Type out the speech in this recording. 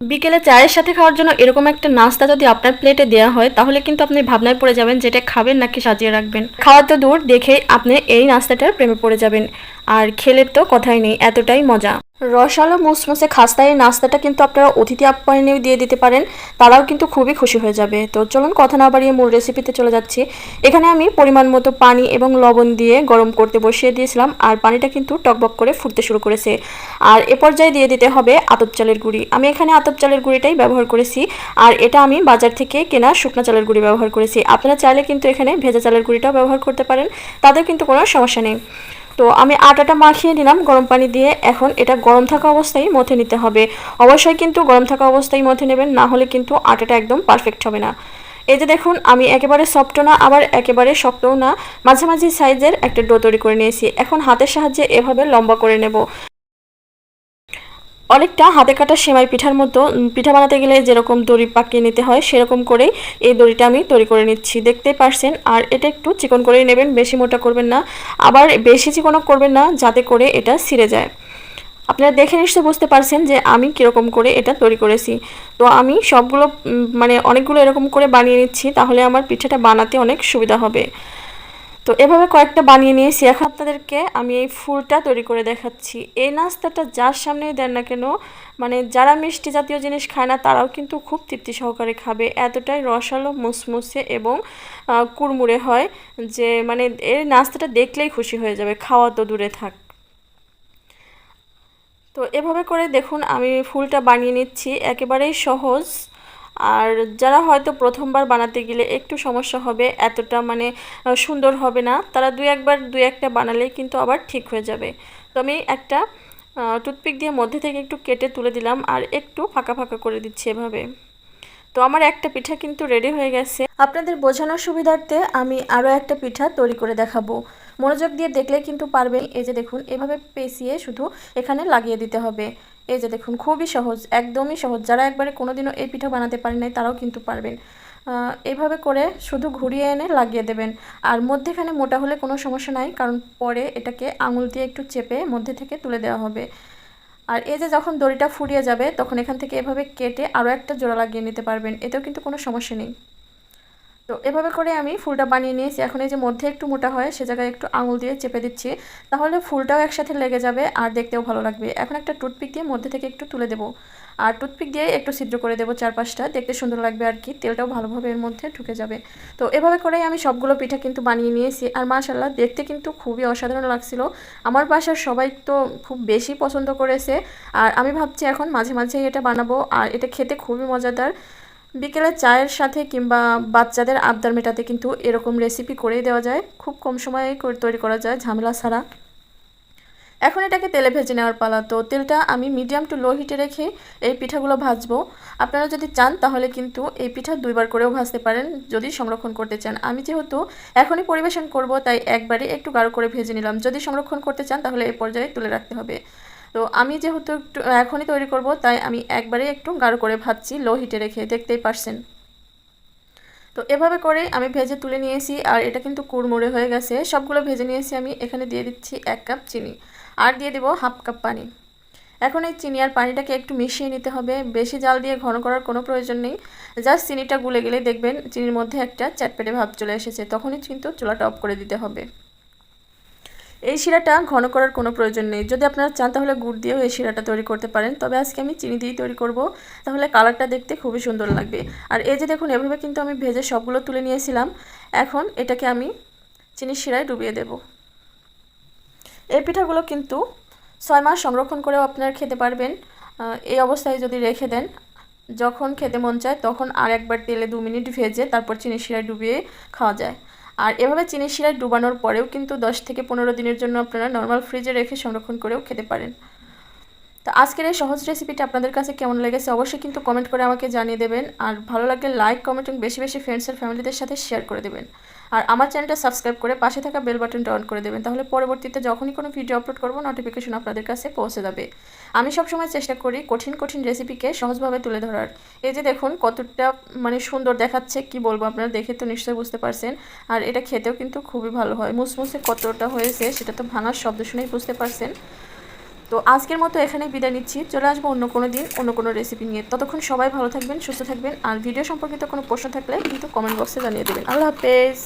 বিকেলে চায়ের সাথে খাওয়ার জন্য এরকম একটা নাস্তা যদি আপনার প্লেটে দেওয়া হয় তাহলে কিন্তু আপনি ভাবনায় পড়ে যাবেন যেটা খাবেন নাকি সাজিয়ে রাখবেন। খাওয়া তো দূর, দেখেই আপনি এই নাস্তাটার প্রেমে পড়ে যাবেন। আর খেলে তো কথাই নেই, এতটাই মজা। রসালো মুসমুসে খাস্তা এই নাস্তাটা কিন্তু আপনারা অতিথি আপ্যায়নেও দিয়ে দিতে পারেন, তারাও কিন্তু খুবই খুশি হয়ে যাবে। তো চলুন কথা না বাড়িয়ে মূল রেসিপিতে চলে যাচ্ছি। এখানে আমি পরিমাণ মতো পানি এবং লবণ দিয়ে গরম করতে বসিয়ে দিয়েছিলাম, আর পানিটা কিন্তু টকবক করে ফুটতে শুরু করেছে। আর এ পর্যায়ে দিয়ে দিতে হবে আতপ চালের গুঁড়ি। আমি এখানে আতপ চালের গুঁড়িটাই ব্যবহার করেছি, আর এটা আমি বাজার থেকে কেনা শুকনো চালের গুঁড়ি ব্যবহার করেছি। আপনারা চাইলে কিন্তু এখানে ভেজা চালের গুঁড়িটাও ব্যবহার করতে পারেন, তাদের কিন্তু কোনো সমস্যা নেই। তো আমি আটাটা মাখিয়ে নিলাম গরম পানি দিয়ে। এখন এটা গরম থাকা অবস্থায় মথে নিতে হবে। অবশ্যই কিন্তু গরম থাকা অবস্থায় মথে নেবেন, না হলে কিন্তু আটাটা একদম পারফেক্ট হবে না। এই যে দেখুন, আমি একেবারে সফটও না আবার একেবারে শক্তও না, মাঝামাঝি সাইজের একটা ডো তৈরি করে নিয়েছি। এখন হাতের সাহায্যে এভাবে লম্বা করে নেব। অনেকটা হাতে কাটা সেমাই পিঠার মতো। পিঠা বানাতে গেলে যেরকম দড়ি পাকিয়ে নিতে হয় সেরকম করেই এই দড়িটা আমি তৈরি করে নিচ্ছি, দেখতেই পারছেন। আর এটা একটু চিকন করেই নেবেন, বেশি মোটা করবেন না, আবার বেশি চিকনও করবেন না, যাতে করে এটা ছিঁড়ে যায়। আপনারা দেখে নিশ্চয়ই বুঝতে পারছেন যে আমি কীরকম করে এটা তৈরি করেছি। তো আমি সবগুলো মানে অনেকগুলো এরকম করে বানিয়ে নিচ্ছি, তাহলে আমার পিঠাটা বানাতে অনেক সুবিধা হবে। তো এভাবে কয়েকটা বানিয়ে নিয়েছি। এখন আপনাদেরকে আমি এই ফুলটা তৈরি করে দেখাচ্ছি। এই নাস্তাটা যার সামনেই দেন না কেন, মানে যারা মিষ্টি জাতীয় জিনিস খায় না তারাও কিন্তু খুব তৃপ্তি সহকারে খাবে। এতটাই রসালো, মুসমুসে এবং কুড়মুড়ে হয় যে মানে এই নাস্তাটা দেখলেই খুশি হয়ে যাবে, খাওয়া তো দূরে থাক। তো এভাবে করে দেখুন আমি ফুলটা বানিয়ে নিচ্ছি, একেবারেই সহজ। আর যারা হয়তো প্রথমবার বানাতে গেলে একটু সমস্যা হবে, এতটা মানে সুন্দর হবে না, তারা দুই একটা বানালেই কিন্তু আবার ঠিক হয়ে যাবে। তো আমি একটা টুথপিক দিয়ে মধ্যে থেকে একটু কেটে তুলে দিলাম, আর একটু ফাঁকা ফাঁকা করে দিচ্ছি এভাবে। তো আমার একটা পিঠা কিন্তু রেডি হয়ে গেছে। আপনাদের বোঝানোর সুবিধার্থে আমি আরও একটা পিঠা তৈরি করে দেখাবো, মনোযোগ দিয়ে দেখলে কিন্তু পারবেন। এই যে দেখুন, এভাবে পেঁচিয়ে শুধু এখানে লাগিয়ে দিতে হবে। এই যে দেখুন, খুবই সহজ, একদমই সহজ। যারা একবারে কোনোদিনও এই পিঠা বানাতে পারেন নাই তারাও কিন্তু পারবেন। এইভাবে করে শুধু ঘুরিয়ে এনে লাগিয়ে দেবেন। আর মধ্যেখানে মোটা হলে কোনো সমস্যা নাই, কারণ পরে এটাকে আঙুল দিয়ে একটু চেপে মধ্যে থেকে তুলে দেওয়া হবে। আর এই যে যখন দড়িটা ফুরিয়ে যাবে তখন এখান থেকে এভাবে কেটে আরও একটা জোড়া লাগিয়ে নিতে পারবেন, এতেও কিন্তু কোনো সমস্যা নেই। তো এভাবে করে আমি ফুলটা বানিয়ে নিয়েছি। এখন এই যে মধ্যে একটু মোটা হয় সে জায়গায় একটু আঙুল দিয়ে চেপে দিচ্ছি, তাহলে ফুলটাও একসাথে লেগে যাবে আর দেখতেও ভালো লাগবে। এখন একটা টুথপিক দিয়ে মধ্যে থেকে একটু তুলে দেবো, আর টুথপিক দিয়ে একটু ছিদ্র করে দেবো চারপাশটা, দেখতে সুন্দর লাগবে আর কি, তেলটাও ভালোভাবে এর মধ্যে ঢুকে যাবে। তো এভাবে করেই আমি সবগুলো পিঠা কিন্তু বানিয়ে নিয়েছি, আর মাশাআল্লাহ দেখতে কিন্তু খুবই অসাধারণ লাগছিল। আমার বাসার সবাই তো খুব বেশি পছন্দ করেছে, আর আমি ভাবছি এখন মাঝে মাঝেই এটা বানাবো। আর এটা খেতে খুবই মজাদার। বিকেলে চায়ের সাথে কিংবা বাচ্চাদের আবদার মেটাতে কিন্তু এরকম রেসিপি করেই দেওয়া যায়, খুব কম সময়ে তৈরি করা যায় ঝামেলা ছাড়া। এখন এটাকে তেলে ভেজে নেওয়ার পালা। তো তেলটা আমি মিডিয়াম টু লো হিটে রেখে এই পিঠাগুলো ভাজবো। আপনারা যদি চান তাহলে কিন্তু এই পিঠা দুইবার করেও ভাজতে পারেন যদি সংরক্ষণ করতে চান। আমি যেহেতু এখনই পরিবেশন করব তাই একবারে একটু গাঢ় করে ভেজে নিলাম। যদি সংরক্ষণ করতে চান তাহলে এই পর্যায়ে তুলে রাখতে হবে। তো আমি যেহেতু একটু এখনই তৈরি করব তাই আমি একবারে একটু গাঢ় করে ভাজছি লো হিটে রেখে, দেখতেই পারছেন। তো এভাবে করে আমি ভেজে তুলে নিয়েছি, আর এটা কিন্তু কুড়মুড়ে হয়ে গেছে। সবগুলো ভেজে নিয়েছি আমি। এখানে দিয়ে দিচ্ছি 1 কাপ চিনি, আর দিয়ে দেবো হাফ কাপ পানি। এখন এই চিনি আর পানিটাকে একটু মিশিয়ে নিতে হবে, বেশি জাল দিয়ে ঘন করার কোনো প্রয়োজন নেই। জাস্ট চিনিটা গুলে গেলে দেখবেন চিনির মধ্যে একটা চ্যাটপেটে ভাব চলে এসেছে, তখনই কিন্তু চুলাটা অফ করে দিতে হবে। এই শিরাটা ঘন করার কোনো প্রয়োজন নেই। যদি আপনারা চান তাহলে গুড় দিয়েও এই শিরাটা তৈরি করতে পারেন, তবে আজকে আমি চিনি দিয়েই তৈরি করব, তাহলে কালারটা দেখতে খুবই সুন্দর লাগবে। আর এই যে দেখুন, এভাবে কিন্তু আমি ভেজে সবগুলো তুলে নিয়েছিলাম। এখন এটাকে আমি চিনির শিরায় ডুবিয়ে দেব। এই পিঠাগুলো কিন্তু 6 মাস সংরক্ষণ করেও আপনারা খেতে পারবেন, এই অবস্থায় যদি রেখে দেন। যখন খেতে মন চায় তখন আর একবার তেলে 2 মিনিট ভেজে তারপর চিনির শিরায় ডুবিয়ে খাওয়া যায়। আর এভাবে চিনির শিরায় ডুবানোর পরেও কিন্তু 10 থেকে 15 দিনের জন্য আপনারা নর্মাল ফ্রিজে রেখে সংরক্ষণ করেও খেতে পারেন। তো আজকের এই সহজ রেসিপিটা আপনাদের কাছে কেমন লেগেছে অবশ্যই কিন্তু কমেন্ট করে আমাকে জানিয়ে দেবেন। আর ভালো লাগলে লাইক, কমেন্ট এবং বেশি বেশি ফ্রেন্ডস আর ফ্যামিলিদের সাথে শেয়ার করে দেবেন। আর আমার চ্যানেলটা সাবস্ক্রাইব করে পাশে থাকা বেল বাটনটা অন করে দেবেন, তাহলে পরবর্তীতে যখনই কোনো ভিডিও আপলোড করব নোটিফিকেশন আপনাদের কাছে পৌঁছে যাবে। আমি সবসময় চেষ্টা করি কঠিন কঠিন রেসিপিকে সহজভাবে তুলে ধরার। এই যে দেখুন কতটা মানে সুন্দর দেখাচ্ছে, কি বলবো, আপনারা দেখে তো নিশ্চয়ই বুঝতে পারছেন। আর এটা খেতেও কিন্তু খুবই ভালো হয়, মুসমুসে কতটা হয়েছে সেটা তো ভাঙার শব্দ শুনেই বুঝতে পারছেন। তো তো আজকের মতো এখানেই বিদায় নিচ্ছি। চলে আসবো অন্য কোনো দিন অন্য কোনো রেসিপি নিয়ে। ততক্ষণ সবাই ভালো থাকবেন, সুস্থ থাকবেন। আর ভিডিও সম্পর্কিত কোনো প্রশ্ন থাকলে কিন্তু কমেন্ট বক্সে জানিয়ে দেবেন। আল্লাহ হাফেজ।